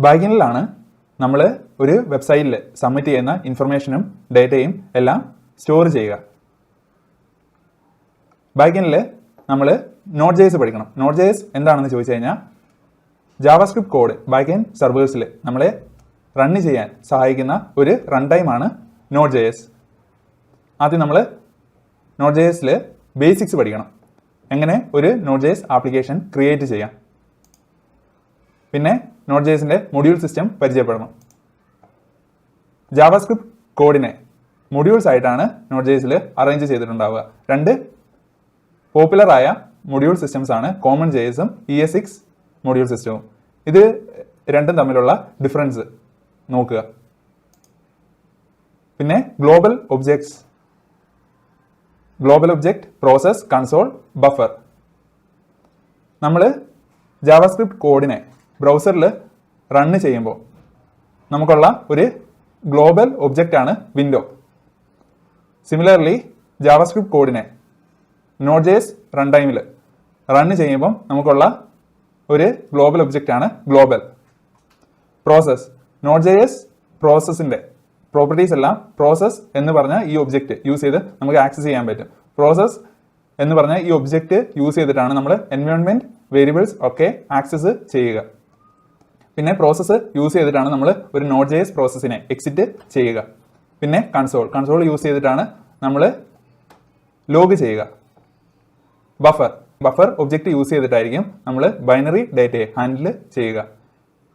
ബൈഗനിലാണ് നമ്മൾ ഒരു വെബ്സൈറ്റിൽ സബ്മിറ്റ് ചെയ്യുന്ന ഇൻഫർമേഷനും ഡേറ്റയും എല്ലാം സ്റ്റോർ ചെയ്യുക. ബൈഗനിൽ നമ്മൾ Node.js പഠിക്കണം. Node.js എന്താണെന്ന് ചോദിച്ചു കഴിഞ്ഞാൽ ജാവാസ്ക്രിപ്റ്റ് കോഡ് ബൈഗൻ സെർവേഴ്സിൽ നമ്മളെ റൺ ചെയ്യാൻ സഹായിക്കുന്ന ഒരു റൺ ടൈമാണ് Node.js. ആദ്യം നമ്മൾ Node.jsൽ ബേസിക്സ് പഠിക്കണം. എങ്ങനെ ഒരു Node.js ആപ്ലിക്കേഷൻ ക്രിയേറ്റ് ചെയ്യാം. പിന്നെ Node.jsന്റെ മൊഡ്യൂൾ സിസ്റ്റം പരിചയപ്പെടണം. ജാവാസ്ക്രിപ്റ്റ് കോഡിനെ മൊഡ്യൂൾസ് ആയിട്ടാണ് Node.jsൽ അറേഞ്ച് ചെയ്തിട്ടുണ്ടാവുക. രണ്ട് പോപ്പുലർ ആയ മൊഡ്യൂൾ സിസ്റ്റംസ് ആണ് കോമൺ JSഉം ES6 മൊഡ്യൂൾ സിസ്റ്റവും. ഇത് രണ്ടും തമ്മിലുള്ള ഡിഫറൻസ് നോക്കുക. പിന്നെ global objects, global object, process, console, buffer. നമ്മൾ ജാവാസ്ക്രിപ്റ്റ് കോഡിനെ ബ്രൗസറിൽ റൺ ചെയ്യുമ്പോൾ നമുക്കുള്ള ഒരു ഗ്ലോബൽ ഒബ്ജക്റ്റ് ആണ് വിൻഡോ. സിമിലർലി ജാവാസ്ക്രിപ്റ്റ് കോഡിനെ Node.js റൺ ടൈമിൽ റൺ ചെയ്യുമ്പോൾ നമുക്കുള്ള ഒരു ഗ്ലോബൽ ഒബ്ജക്റ്റ് ആണ് ഗ്ലോബൽ. പ്രോസസ്, Node.js പ്രോസസ്സിന്റെ പ്രോപ്പർട്ടീസ് എല്ലാം പ്രോസസ് എന്ന് പറഞ്ഞ ഈ ഒബ്ജക്റ്റ് യൂസ് ചെയ്ത് നമുക്ക് ആക്സസ് ചെയ്യാൻ പറ്റും. പ്രോസസ് എന്ന് പറഞ്ഞ ഈ ഒബ്ജക്റ്റ് യൂസ് ചെയ്തിട്ടാണ് നമ്മൾ എൻവയോൺമെന്റ് വേരിയബിൾസ് ഒക്കെ ആക്സസ് ചെയ്യുക. പിന്നെ പ്രോസസ്സ് യൂസ് ചെയ്തിട്ടാണ് നമ്മൾ ഒരു Node.js പ്രോസസ്സിനെ എക്സിറ്റ് ചെയ്യുക. പിന്നെ കൺസോൾ യൂസ് ചെയ്തിട്ടാണ് നമ്മൾ ലോഗ് ചെയ്യുക. ബഫർ ഒബ്ജക്റ്റ് യൂസ് ചെയ്തിട്ടായിരിക്കും നമ്മൾ ബൈനറി ഡേറ്റയെ ഹാൻഡിൽ ചെയ്യുക.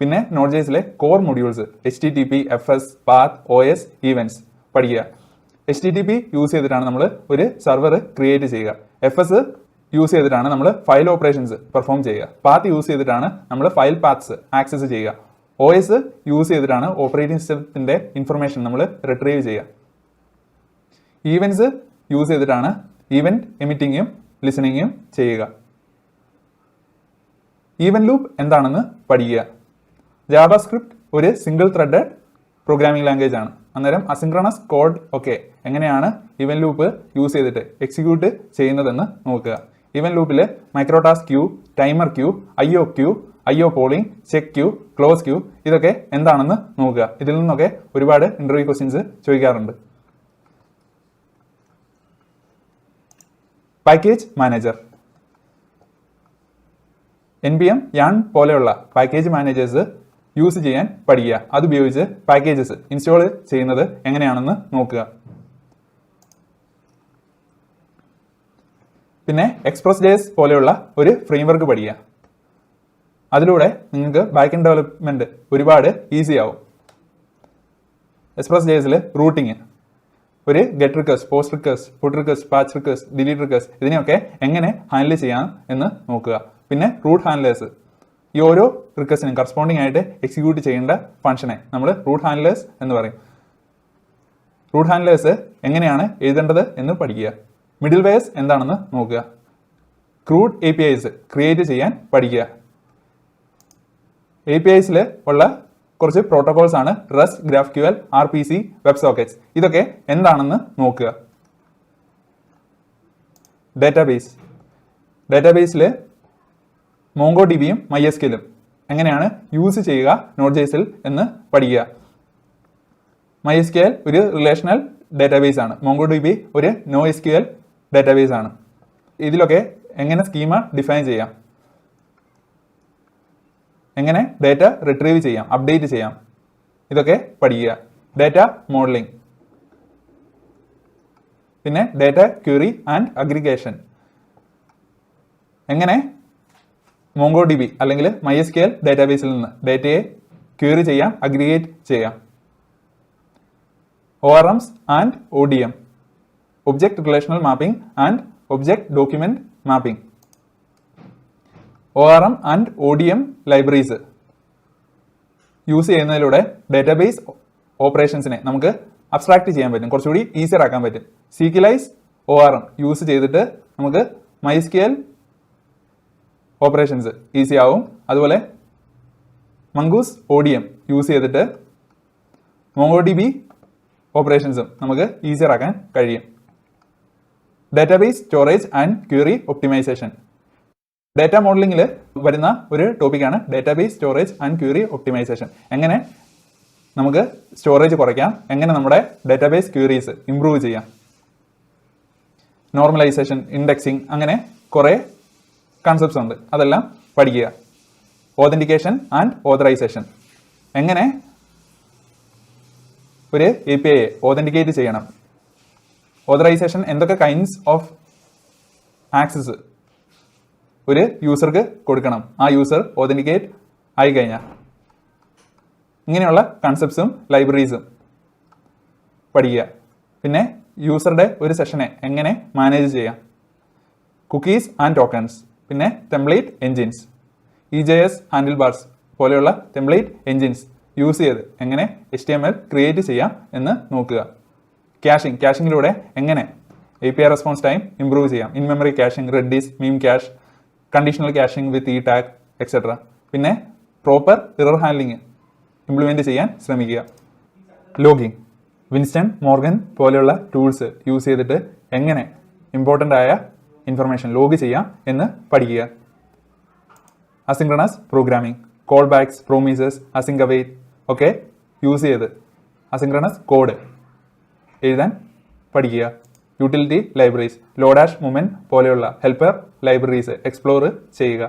പിന്നെ Node.jsലെ core modules HTTP, FS, path, OS, events പഠിക്കുക. HTTP യൂസ് ചെയ്തിട്ടാണ് നമ്മൾ ഒരു സെർവർ ക്രിയേറ്റ് ചെയ്യുക. FS യൂസ് ചെയ്തിട്ടാണ് നമ്മൾ ഫയൽ ഓപ്പറേഷൻസ് പെർഫോം ചെയ്യുക. പാത്ത് യൂസ് ചെയ്തിട്ടാണ് നമ്മൾ ഫയൽ പാത്ത്സ് ആക്സസ് ചെയ്യുക. OS യൂസ് ചെയ്തിട്ടാണ് ഓപ്പറേറ്റിംഗ് സിസ്റ്റത്തിന്റെ ഇൻഫർമേഷൻ നമ്മൾ റിട്രീവ് ചെയ്യുക. ഈവൻറ്റ്സ് യൂസ് ചെയ്തിട്ടാണ് ഈവൻറ്റ് എമിറ്റിങ്ങും ലിസണിങ്ങും ചെയ്യുക. ഈവന്റ് ലൂപ്പ് എന്താണെന്ന് പഠിക്കുക. ജാവാസ്ക്രിപ്റ്റ് ഒരു സിംഗിൾ ത്രെഡഡ് പ്രോഗ്രാമിംഗ് ലാംഗ്വേജ് ആണ്. അന്നേരം അസിൻക്രണസ് കോഡ് ഒക്കെ എങ്ങനെയാണ് ഈവന്റ് ലൂപ്പ് യൂസ് ചെയ്തിട്ട് എക്സിക്യൂട്ട് ചെയ്യുന്നതെന്ന് നോക്കുക. ഈവന്റ് ലൂപ്പിൽ microtask queue, timer queue, IO polling, check queue, close queue ഇതൊക്കെ എന്താണെന്ന് നോക്കുക. ഇതിൽ നിന്നൊക്കെ ഒരുപാട് ഇന്റർവ്യൂ ക്വസ്റ്റ്യൻസ് ചോദിക്കാറുണ്ട്. പാക്കേജ് മാനേജർ, NPM, YARN പോലെയുള്ള പാക്കേജ് മാനേജേഴ്സ് യൂസ് ചെയ്യാൻ പഠിക്കുക. അതുപയോഗിച്ച് പാക്കേജസ് ഇൻസ്റ്റാൾ ചെയ്യുന്നത് എങ്ങനെയാണെന്ന് നോക്കുക. പിന്നെ Express.js പോലെയുള്ള ഒരു ഫ്രെയിംവർക്ക് പഠിക്കുക. അതിലൂടെ നിങ്ങൾക്ക് ബാക്ക്-എൻഡ് ഡെവലപ്മെന്റ് ഒരുപാട് ഈസി ആവും. Express.jsൽ റൂട്ടിങ്, ഒരു get request, post request, put request, patch request, delete request ഇതിനെയൊക്കെ എങ്ങനെ ഹാൻഡിൽ ചെയ്യാം എന്ന് നോക്കുക. പിന്നെ റൂട്ട് ഹാൻഡ്ലേഴ്സ്, ഈ ഓരോ റിക്വസ്റ്റിനും കറസ്പോണ്ടിങ് ആയിട്ട് എക്സിക്യൂട്ട് ചെയ്യേണ്ട ഫംഗ്ഷനെ നമ്മൾ റൂട്ട് ഹാൻഡ്ലേഴ്സ് എന്ന് പറയും. റൂട്ട് ഹാൻഡ്ലേഴ്സ് എങ്ങനെയാണ് എഴുതേണ്ടത് എന്ന് പഠിക്കുക. മിഡിൽ വെയർസ് എന്താണെന്ന് നോക്കുക. ക്രൂഡ് APIs ക്രിയേറ്റ് ചെയ്യാൻ പഠിക്കുക. APIsൽ ഉള്ള കുറച്ച് പ്രോട്ടോകോൾസ് ആണ് REST, GraphQL, RPC, WebSockets. ഇതൊക്കെ എന്താണെന്ന് നോക്കുക. ഡേറ്റാബേസിൽ MongoDBയും MySQLും എങ്ങനെയാണ് യൂസ് ചെയ്യുക Node.jsൽ എന്ന് പഠിക്കുക. MySQL ഒരു റിലേഷണൽ ഡേറ്റാബേസ് ആണ്. MongoDB ഒരു NoSQL ഡേറ്റാബേസ് ആണ്. ഇതിലൊക്കെ എങ്ങനെ സ്കീമ ഡിഫൈൻ ചെയ്യാം, എങ്ങനെ ഡേറ്റ റിട്രീവ് ചെയ്യാം, അപ്ഡേറ്റ് ചെയ്യാം ഇതൊക്കെ പഠിക്കുക. ഡേറ്റ മോഡലിംഗ്, പിന്നെ ഡേറ്റ ക്വറി ആൻഡ് അഗ്രിഗേഷൻ, എങ്ങനെ MongoDB അല്ലെങ്കിൽ MySQL ഡേറ്റാബേസിൽ നിന്ന് ഡേറ്റയെ ക്വറി ചെയ്യാം, അഗ്രിഗേറ്റ് ചെയ്യാം. ORMs and ODM, object relational mapping and object document mapping. ORM and ODM libraries use ചെയ്യുന്നതിലൂടെ ഡേറ്റാബേസ് ഓപ്പറേഷൻസിനെ നമുക്ക് അബ്സ്ട്രാക്ട് ചെയ്യാൻ പറ്റും, കുറച്ചുകൂടി ഈസിയർ ആക്കാൻ പറ്റും. സീക്വലൈസ് ORM യൂസ് ചെയ്തിട്ട് നമുക്ക് MySQL ഓപ്പറേഷൻസ് ഈസി ആവും. അതുപോലെ മംഗൂസ് ODM യൂസ് ചെയ്തിട്ട് MongoDB ഓപ്പറേഷൻസും നമുക്ക് ഈസിയർ ആക്കാൻ കഴിയും. Database storage and query optimisation, data മോഡലിംഗിൽ വരുന്ന ഒരു ടോപ്പിക്കാണ് database storage and query optimisation. എങ്ങനെ നമുക്ക് സ്റ്റോറേജ് കുറയ്ക്കാം, എങ്ങനെ നമ്മുടെ ഡേറ്റാബേസ് ക്വറീസ് ഇംപ്രൂവ് ചെയ്യാം, നോർമലൈസേഷൻ, ഇൻഡെക്സിങ്, അങ്ങനെ കുറേ കൺസെപ്റ്റ്സ് ഉണ്ട്. അതെല്ലാം പഠിക്കുക. ഓതൻറ്റിക്കേഷൻ ആൻഡ് ഓതറൈസേഷൻ, എങ്ങനെ ഒരു API ഓതൻറ്റിക്കേറ്റ് ചെയ്യണം, ഓതറൈസേഷൻ എന്തൊക്കെ കൈൻഡ്സ് ഓഫ് ആക്സസ് ഒരു യൂസർക്ക് കൊടുക്കണം, ആ യൂസർ ഓതൻറ്റിക്കേറ്റ് ആയി കഴിഞ്ഞാൽ, ഇങ്ങനെയുള്ള കൺസെപ്റ്റ്സും ലൈബ്രറീസും പഠിക്കുക. പിന്നെ യൂസറുടെ ഒരു സെഷനെ എങ്ങനെ മാനേജ് ചെയ്യാം, കുക്കീസ് ആൻഡ് ടോക്കൺസ്, പിന്നെ template engines, EJS handle bars പോലെയുള്ള ടെംപ്ലേറ്റ് എൻജിൻസ് യൂസ് ചെയ്ത് എങ്ങനെ HTML ക്രിയേറ്റ് ചെയ്യാം എന്ന് നോക്കുക. ക്യാഷിങ്ങിലൂടെ എങ്ങനെ API റെസ്പോൺസ് ടൈം ഇംപ്രൂവ് ചെയ്യാം, in memory caching, Redis, mem cache, conditional caching with tag etcetera. പിന്നെ പ്രോപ്പർ എറർ ഹാൻഡ്ലിംഗ് ഇംപ്ലിമെൻറ്റ് ചെയ്യാൻ ശ്രമിക്കുക. ലോഗിങ്, വിൻസ്റ്റൺ മോർഗൻ പോലെയുള്ള ടൂൾസ് യൂസ് ചെയ്തിട്ട് എങ്ങനെ ഇമ്പോർട്ടൻ്റ് ആയ ഇൻഫർമേഷൻ ലോഗ് ചെയ്യാം എന്ന് പഠിക്കുക. Asynchronous programming, callbacks, promises, async await ഒക്കെ യൂസ് ചെയ്ത് അസിൻക്രണസ് കോഡ് എഴുതാൻ പഠിക്കുക. യൂട്ടിലിറ്റി ലൈബ്രറീസ്, ലോഡാഷ്, മൂവ്മെന്റ് പോലെയുള്ള ഹെൽപ്പർ ലൈബ്രറീസ് എക്സ്പ്ലോർ ചെയ്യുക.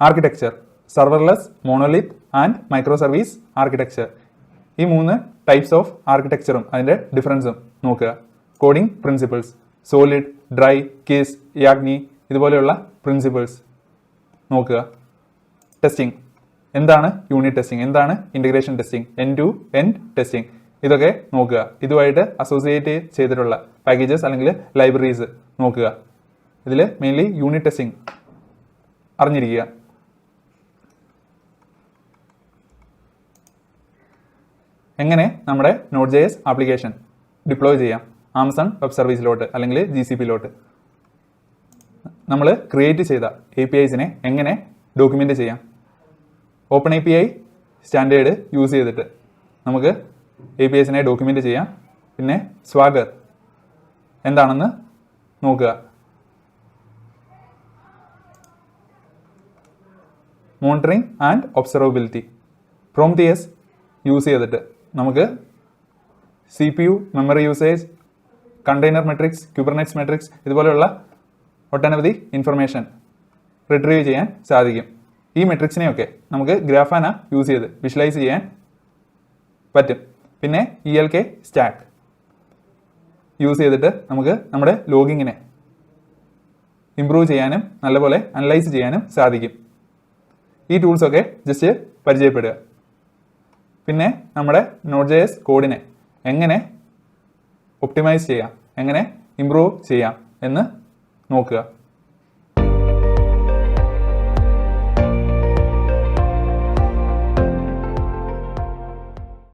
Architecture, serverless, monolith and micro service architecture. ഈ 3 ടൈപ്സ് ഓഫ് ആർക്കിടെക്ചറും അതിൻ്റെ ഡിഫറൻസും നോക്കുക. Coding principles, SOLID, DRY, KISS, YAGNI ഇതുപോലെയുള്ള പ്രിൻസിപ്പിൾസ് നോക്കുക. ടെസ്റ്റിംഗ്, എന്താണ് യൂണിറ്റ് ടെസ്റ്റിംഗ്, എന്താണ് integration testing, end to end testing, ഇതൊക്കെ നോക്കുക. ഇതുമായിട്ട് അസോസിയേറ്റ് ചെയ്തിട്ടുള്ള പാക്കേജസ് അല്ലെങ്കിൽ ലൈബ്രറീസ് നോക്കുക. ഇതിൽ മെയിൻലി യൂണിറ്റ് ടെസ്റ്റിംഗ് അറിഞ്ഞിരിക്കുക. എങ്ങനെ നമ്മുടെ Node.js ആപ്ലിക്കേഷൻ ഡിപ്ലോയ് ചെയ്യാം ആമസോൺ വെബ് സർവീസിലോട്ട് അല്ലെങ്കിൽ GCPയിലോട്ട്. നമ്മൾ ക്രിയേറ്റ് ചെയ്ത APIസിനെ എങ്ങനെ ഡോക്യുമെൻ്റ് ചെയ്യാം. ഓപ്പൺ API സ്റ്റാൻഡേർഡ് യൂസ് ചെയ്തിട്ട് നമുക്ക് APIസിനെ ഡോക്യുമെൻ്റ് ചെയ്യാം. പിന്നെ സ്വാഗർ എന്താണെന്ന് നോക്കുക. Monitoring and observability, Prometheus use ചെയ്തിട്ട് നമുക്ക് CPU, memory usage, container metrics, Kubernetes metrics ഇതുപോലെയുള്ള ഒട്ടനവധി ഇൻഫർമേഷൻ റിട്രീവ് ചെയ്യാൻ സാധിക്കും. ഈ മെട്രിക്സിനെയൊക്കെ നമുക്ക് ഗ്രാഫാന യൂസ് ചെയ്ത് വിഷ്വലൈസ് ചെയ്യാൻ പറ്റും. പിന്നെ ELK സ്റ്റാക്ക് യൂസ് ചെയ്തിട്ട് നമുക്ക് നമ്മുടെ ലോഗിങ്ങിനെ ഇംപ്രൂവ് ചെയ്യാനും നല്ലപോലെ അനലൈസ് ചെയ്യാനും സാധിക്കും. ഈ ടൂൾസൊക്കെ ജസ്റ്റ് പരിചയപ്പെടുക. പിന്നെ നമ്മുടെ Node.js കോഡിനെ എങ്ങനെ ഒപ്റ്റിമൈസ് ചെയ്യാം, എങ്ങനെ ഇംപ്രൂവ് ചെയ്യാം എന്ന് നോക്കുക.